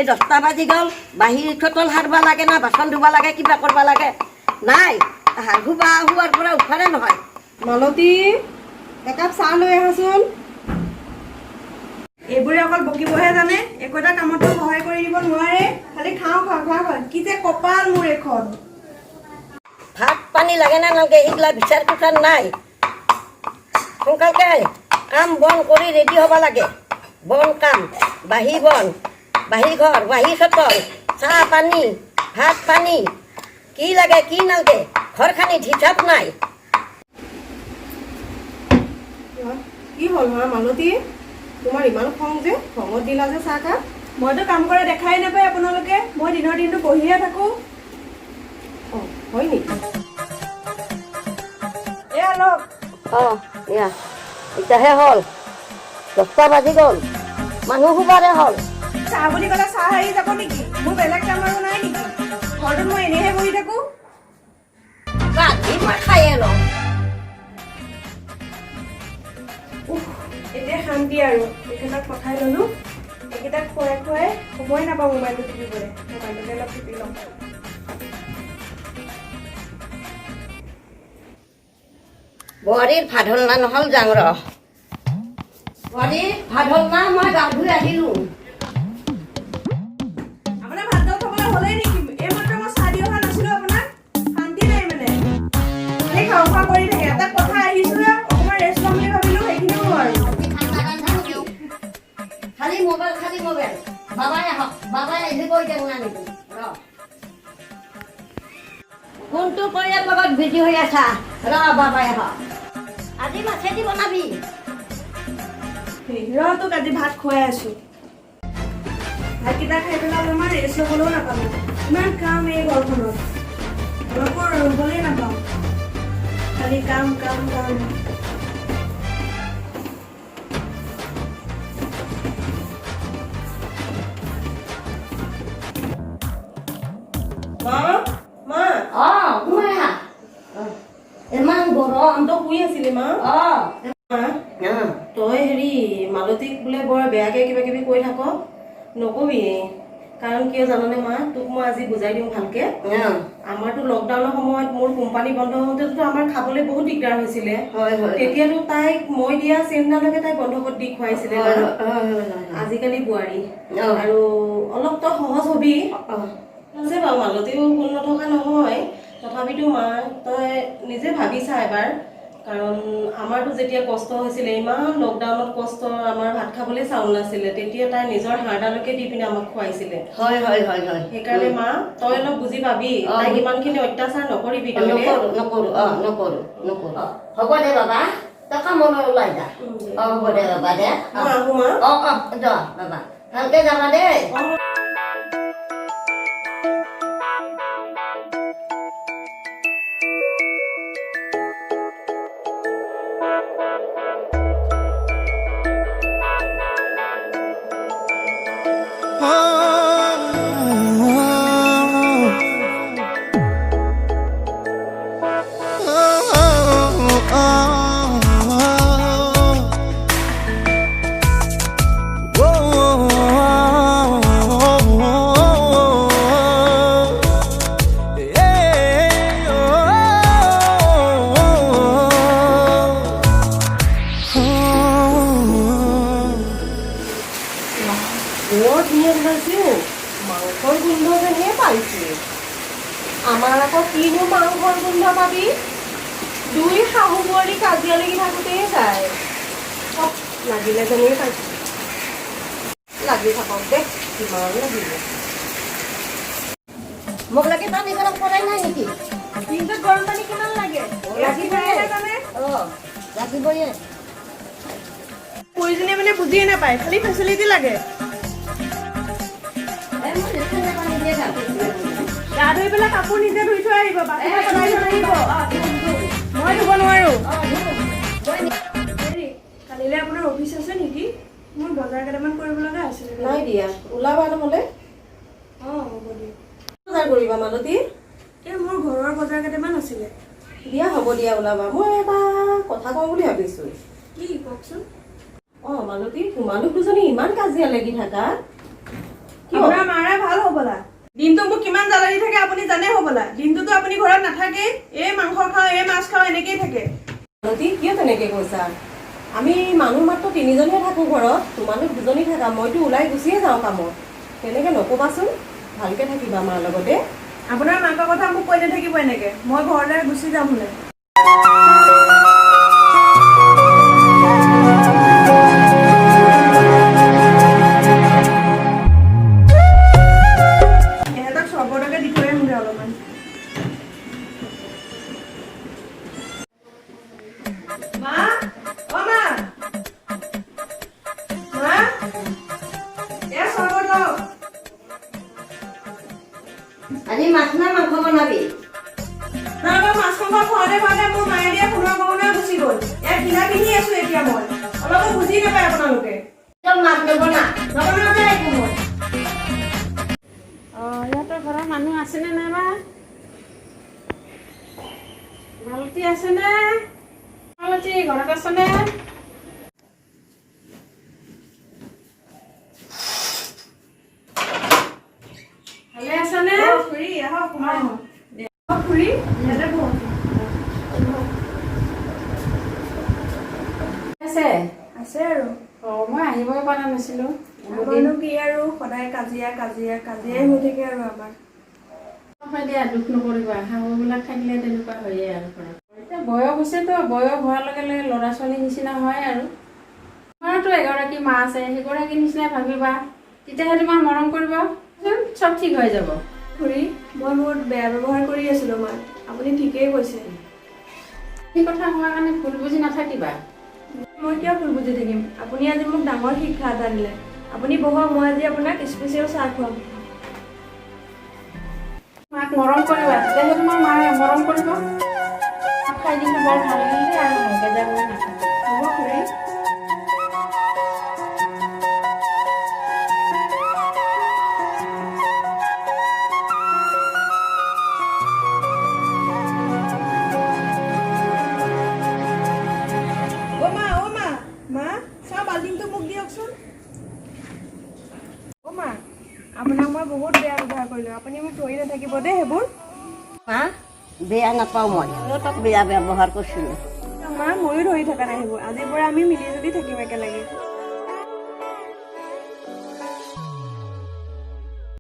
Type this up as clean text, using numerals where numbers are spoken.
এই 10টা বাজি গ'ল বাহিৰ চটল সাৰবা লাগে না বাচন ধুবা লাগে কিবা কৰবা লাগে নাই শুৱাৰ পৰা উঠাৰে নহয় মালতী একাপ চাহ লৈ আহাচোন এইবোৰে অকল বকিবহে জানে একো এটা কামতো সহায় কৰি দিব নোৱাৰে খালি খাওঁ কি যে কপাল মোৰ এখন ভাত পানী লাগে না নালাগে এইগিলা বিচাৰ কুচাৰ নাই সোনকালকে কাম বন কৰি ৰেডি হ'ব লাগে বন কাম বাহি বন বাহি ঘৰ বাহি চটল চাহ পানী ভাত পানী কি লাগে কি নালাগে ঘৰখানিত হিচাপ নাই কি হ'ল মা মালতী তোমাৰ ইমান খং যে খঙত দিলা যে চাহকাপ মইতো কাম কৰা দেখাই নাপায় আপোনালোকে মই দিনৰ দিনটো বহিয়ে থাকোঁ অঁ হয় নেকি এয়া লওক অঁ এয়া এতিয়াহে হ'ল 10টা বাজি গ'ল মানুহ শুবাৰে হ'ল চাহ বুলি ক'লে চাহ আহি যাব নেকি মোৰ বেলেগ কাম আৰু নাই নেকি ঘৰটোত মই এনেহে বহি থাকোঁ মই খায়ে লওঁ এতিয়া শান্তি আৰু এইকেইটাক পঠাই ল'লোঁ এইকেইটাক খুৱাই খুৱাই সময় নাপাওঁ মোবাইলটো টিপিবলৈ মোবাইলটোতে অলপ টিপি লওঁ বোৱাৰীৰ ভাত হ'ল না নহ'ল যাং ৰ বোৱাৰীৰ ভাত হ'ল না মই গা ধুই আহিলোঁ আপোনাৰ ভাতগাল খাবলৈ হ'লেই নেকি এইমাত্ৰ মই চাহ দি অহা নাছিলোঁ আপোনাক শান্তি নাই মানে খালি খাওঁ খোৱা কৰি থাকে এটা কথা আহিছোঁ অকণমান ৰেষ্ট ল'ম বুলি ভাবিলোঁ সেইখিনিও নোৱাৰোঁ খালি মোবাইল বাবাই আহক বাবাই আহি কৈ দিওঁ না নেকি ৰ কোনটো পৰিয়ালৰ লগত বিজি হৈ আছা ৰ বাবাই আহক আজি মাছেদি বনাবি তোক আজি ভাত খুৱাই আছোঁ ভাতকেইটা খাই পেলাই আমাৰ ৰেষ্ট ল'বলৈও নাপালোঁ ইমান কাম এই ঘৰখনত অলপো ৰ'বলেই নাপাওঁ খালি কাম মা সোমাই আহা ইমান গৰম তই শুই আছিলি মা তই হেৰি মালতীক বোলে বৰ বেয়াকে কিবা কিবি কৈ থাক নকবি কাৰণ কিয় জাননে মা তোক মই আজি বুজাই দিওঁ ভালকে আমাৰতো লকডাউনৰ সময়ত মোৰ কোম্পানী বন্ধ হওঁতেতো আমাৰ খাবলৈ বহুত দিগদাৰ হৈছিলে তেতিয়াতো তাইক মই দিয়া চেইনডালকে তাই বন্ধ কৰি দি খুৱাইছিলে আজিকালি বোৱাৰী আৰু অলপ তই সহজ হবি আছে বাৰু মালতীও ভুল নথকা নহয় তথাপিতো মা তই নিজে ভাবিছা এবাৰ কাৰণ আমাৰতো যেতিয়া কষ্ট হৈছিলে ইমান লকডাউনত কষ্ট আমাৰ ভাত খাবলৈ চাউল নাছিলে তেতিয়া তাই নিজৰ হাড়ডালকে দি পিনে আমাক খুৱাইছিলে সেইকাৰণে মা তই অলপ বুজি পাবি তাইক ইমানখিনি অত্যাচাৰ নকৰিবি নকৰো হ'ব দে বাবা তই কামলৈ ওলাই যা হ'ব দে বাবা দে আহো মা যা বাবা ভালকে যাবা দেই মাংসৰ গোন্ধ যেনহে পাইছে আমাৰ আকৌ কিনো মাংসৰ গোন্ধ পাবি দুই শাহু বোৱাৰী কাজিয়া লাগি থাকোঁতেই যায় লাগিলে যেনেই পাইছোঁ লাগি থাকক দে কিমান লাগিব মোক লাগে পানী গৰম কৰাই নাই নেকি দিনটোত গৰম পানী কিমান লাগে লাগিবয়ে প্ৰয়োজনীয় মানে বুজিয়ে নাপায় খালি ফেচিলিটি লাগে গা ধুই পেলাই কাপোৰ নিজে ধুই থৈ আহিব মই ধুব নোৱাৰো কালিলৈ আপোনাৰ অফিচ আছে নেকি মোৰ বজাৰ কেইটামান কৰিব লগা আছিলে নাই দিয়া ওলাবা নহ'লে হ'ব দিয়া বজাৰ কৰিবা মালতী এই মোৰ ঘৰৰ বজাৰ কেইটামান আছিলে দিয়া হ'ব দিয়া ওলাবা মই এটা কথা কওঁ বুলি ভাবিছোঁ কি কওকচোন মালতী তোমালোক দুজনী ইমান কাজিয়া লাগি থাকা আপোনাৰ মাৰে ভাল হ'বলা দিনটো মোক কিমান জ্বালা দি থাকে আপুনি জানে হ'বলা দিনটোতো আপুনি ঘৰত নাথাকে এই মাংস খাওঁ এই মাছ খাওঁ এনেকেই থাকে মালতী কিয় তেনেকে কৈছা আমি মানুহ মাত্ৰ 3জনহে থাকো ঘৰত তোমালোক 2জনী থাকা মইতো ওলাই গুচিয়ে যাওঁ কামত তেনেকে নকবাচোন ভালকে থাকিবা মাৰ লগতে আপোনাৰ মাকৰ কথা মোক কৈ নাথাকিব এনেকে মই ঘৰলৈ গুচি যাম বোলে এহেঁতক চবলৈকে দি থৈ আহোঁগৈ অলপমান মা অ মা মা এয়া চৰ্বত লওক আজি মাছ না মাংস বনাবি আপোনালোকৰ মাছ মাংস খুৱাওঁতে খুৱাওঁতে মোৰ মায়ে দিয়া সোণৰ গহনা গুচি গ'ল ইয়াত কিনা পিন্ধি আছো এতিয়া মই অলপো বুজি নাপায় আপোনালোকে একদম মাছ নবনা নবনাও যে একো মই ইহঁতৰ ঘৰৰ মানুহ আছেনে নাইবা মালতী আছেনে মালতী ঘৰত আছেনে ভালে আছেনে খুৰী আহক সোমাই আহক খুৰী ইয়াতে বহক আছে আছে আৰু মই আহিবই পৰা নাছিলোঁ আমাৰনো কি আৰু সদায় কাজিয়া কাজিয়া কাজিয়াই হৈ থাকে আৰু আমাৰ হয় দিয়া দুখ নকৰিবা শাহুবিলাক থাকিলে তেনেকুৱা হয়েই আৰু ঘৰত এতিয়া বয়স হৈছেতো বয়স হোৱাৰ লগে লগে ল'ৰা ছোৱালীৰ নিচিনা হয় আৰু তোমাৰতো এগৰাকী মা আছে সেইগৰাকীৰ নিচিনাই ভাবিবা তেতিয়াহে তোমাৰ মৰম কৰিব চব ঠিক হৈ যাব খুৰী মই বহুত বেয়া ব্যৱহাৰ কৰি আছিলোঁ মাক আপুনি ঠিকেই কৈছে সেই কথা কোৱাৰ কাৰণে ভুল বুজি নাথাকিবা মই কিয় ভুল বুজি থাকিম আপুনি আজি মোক ডাঙৰ শিক্ষা এটা দিলে আপুনি বহক মই আজি আপোনাক স্পেচিয়েল চাহ খুৱাম মাক মৰম কৰিবা তেতিয়াহে তোমাৰ মায়ে মৰম কৰিব খাই দিলে বৰ ভাল লাগিলে আৰু ভালকৈ যাব নাথাকে হ'ব খুৰী অ' মা মা চাহ বাল্টিংটো মোক দিয়কচোন অ' মা আপোনাক মই বহুত বেয়া ব্যৱহাৰ কৰিলোঁ আপুনি মোক ধৰি নাথাকিব দেই সেইবোৰ মা বেয়া নাপাওঁ মই তক বেয়া ব্যৱহাৰ কৰিছিলোঁ মা ময়ো ধৰি থকা নাই সেইবোৰ আজিৰ পৰা আমি মিলি জুলি থাকিম একেলগে